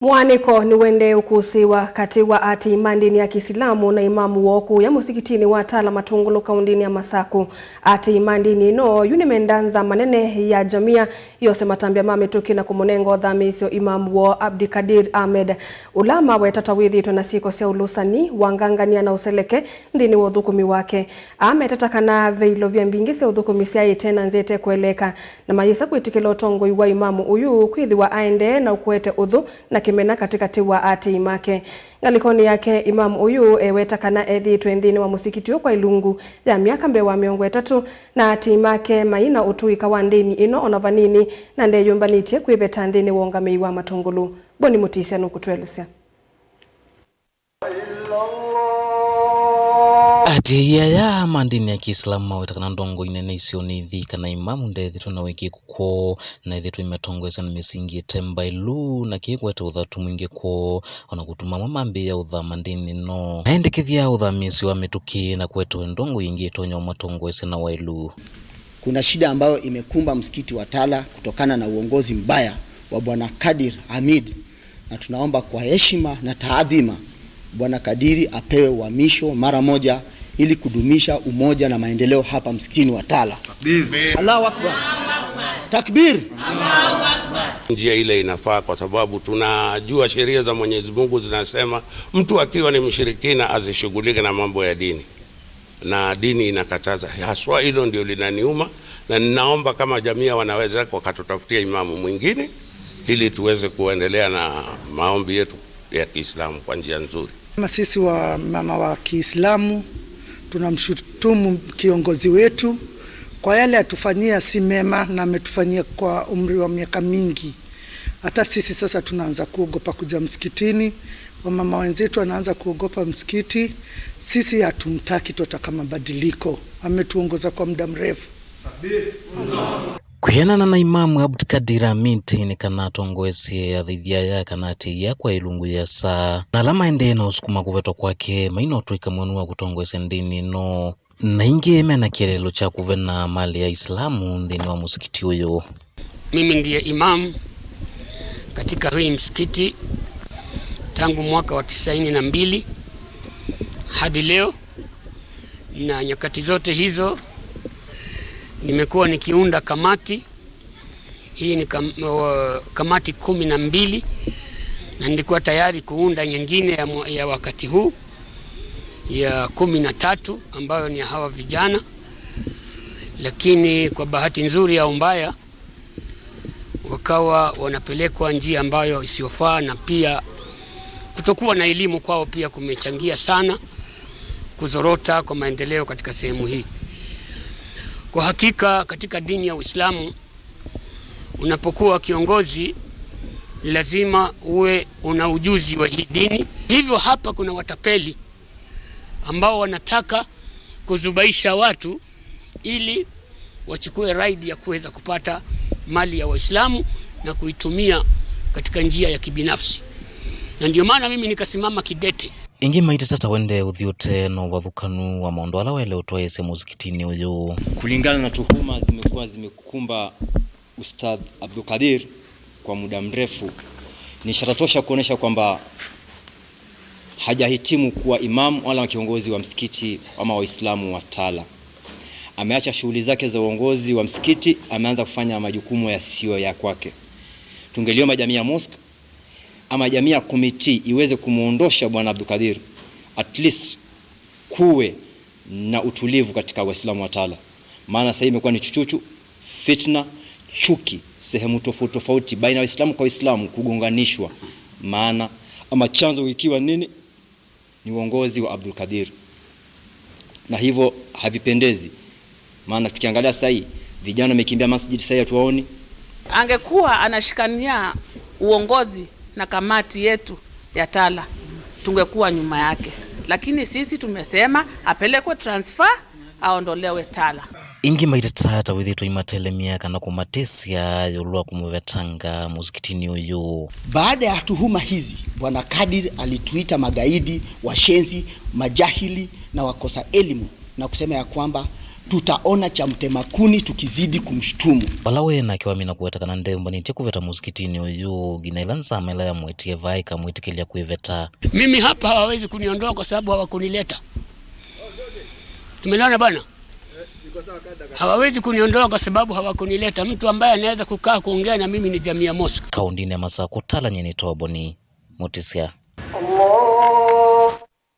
Mwaniko ni wende ukusiwa kati wa ati imandini ya Kiislamu na imamu woku ya musikitini wa Tala Matungulu kaundini ya Masaku. Ati imandini no yunimendanza manene ya jamia yose matambia mametuki na kumonengo dhamisio imamu wo Abdikadir Ahmed. Ulama wetatawithi tunasiko sia ulusani wangangania na useleke ndini wodhukumi wake. Ahmed tatakana veilo vya mbingi sia udhukumi sia tena nzete kueleka. Na mayisa kuitikilo tongo yuwa imamu uyu kuidhi wa aende na ukuete udhu na kimena katikati wa ati imake. Ngalikoni yake imamu uyu wetakana ethi twendini wa musikiti kwa ilungu ya miaka mbewa miongo 3 na ati imake maina utuika wa ndini ino onavanini na nde yumbanitie kuibeta ndini wongame wa Matungulu. Boni Mutisia nukutuelesea. Ati ya mandini ya Kiislamu mawetakana ndongo inene isio nithi kana imamu ndethi tuna wiki kuko na ithi tu imetongoesa na misingi temba ilu na kikwete uthatu mwingi ko ona kutuma mamambi ya utha mandini no naendekithia uthamisi wa mituki na kwetu ndongo ingi tonyo matongoesa na wailu. Kuna shida ambayo imekumba msikiti wa Tala kutokana na uongozi mbaya wa Bwana Kadir Ahmed, na tunaomba kwa heshima na taadhima Bwana Kadiri apewe uhamisho mara moja ili kudumisha umoja na maendeleo hapa msikitini wa Tala. Takbir. Allahu Akbar. Takbir. Allahu Akbar. Njia ile inafaa kwa sababu tunajua sheria za Mwenyezi Mungu zinasema mtu akiwa ni mshirikina azishughulike na mambo ya dini. Na dini inakataza. Haswa hilo ndio linaniuma, na ninaomba kama jamii wanaweza wakatutafutia imamu mwingine ili tuweze kuendelea na maombi yetu ya Kiislamu kwa njia nzuri. Sisi wa mama wa Kiislamu tunamshutumu kiongozi wetu kwa yale atufanyia si mema na ametufanyia kwa umri wa miaka mingi. Hata sisi sasa tunaanza kuogopa kuja msikitini, wamama wenzetu wanaanza kuogopa msikiti. Sisi hatumtaki, tutaka mabadiliko. Ametuongoza kwa muda mrefu. Kuhiana na imamu Abdikadir Ahmed ni kana tongoesi ya dhidhia ya kanati ya kwa ilungu ya saa. Na alama ende na usukuma kuveto kwake maino tuika mwenua kutongoesi ndini no. Na ingi mena kielelo cha kuvena mali ya Islamu ndini wa musikiti uyo. Mimi ndiye imamu katika hii msikiti tangu mwaka wa 92 hadi leo, na nyakati zote hizo nimekuwa nikiunda kamati. Hii ni kamati 12 na nilikuwa tayari kuunda nyingine ya wakati huu ya 13 ambayo ni hawa vijana, lakini kwa bahati nzuri au mbaya wakawa wanapelekwa njia ambayo isiyofaa, na pia kutokuwa na elimu kwao pia kumechangia sana kuzorota kwa maendeleo katika sehemu hii. Kwa hakika katika dini ya Uislamu unapokuwa kiongozi lazima uwe una ujuzi wa hii dini. Hivyo hapa kuna watapeli ambao wanataka kuzubaisha watu ili wachukue raidi ya kuweza kupata mali ya Waislamu na kuitumia katika njia ya kibinafsi. Na ndio maana mimi nikasimama kidete. Ingi maite tata wende uthiote no wathukanu wa maondo ala wele utoese muzikitini uyu. Kulingana na tuhuma zimekuwa zimekukumba Ustadh Abdikadir kwa muda mrefu, ni ishara tosha kuonesha kwamba hajahitimu kuwa imam wala kiongozi wa msikiti ama Waislamu wa Tala. Ameacha shughuli zake za uongozi wa msikiti, ameanza kufanya majukumu yasiyo ya kwake. Tungeliomba jamii ya mosque ama jamii ya committee iweze kumuondosha Bwana Abdikadir, at least kuwe na utulivu katika Waislamu wa Tala. Maana sasa imekuwa ni chuchuchu, fitna, chuki sehemu tofauti tofauti baina ya Waislamu kwa Waislamu kugonganishwa. Maana ama chanzo ikiwa nini? Ni uongozi wa Abdikadir. Na hivyo havipendezi. Maana tukiangalia sasa hii vijana wamekimbia masjid, sasa tuwaoni. Angekuwa anashikania uongozi na kamati yetu ya Tala tungekuwa nyuma yake, lakini sisi tumesema apelekwe transfer aondolewe Tala. Ingi maite tata withito imatele miaka na kumatisia yulua kumuvetanga muzikitini uyu. Baada ya tuhuma hizi, Bwana Kadir alituita magaidi, washenzi, majahili na wakosa elimu, na kusema ya kwamba tutaona cha mtemakuni tukizidi kumshtumu. Walawe na kiwa mina kuwetakana ndemba nitia kuveta musikitini uyu ginailanza amela ya mwetie vaika mwetikilia kuiveta. Mimi hapa hawawezi kuniondoa kwa sababu hawakunileta. Tumeelewana bana? Hawawezi kuniondoa kwa sababu hawakunileta. Mtu ambaye anaweza kukaa kuongea na mimi ni Jamia Mosque. Kaundini ya Masako Tala Nyeni Toboni Mutisia.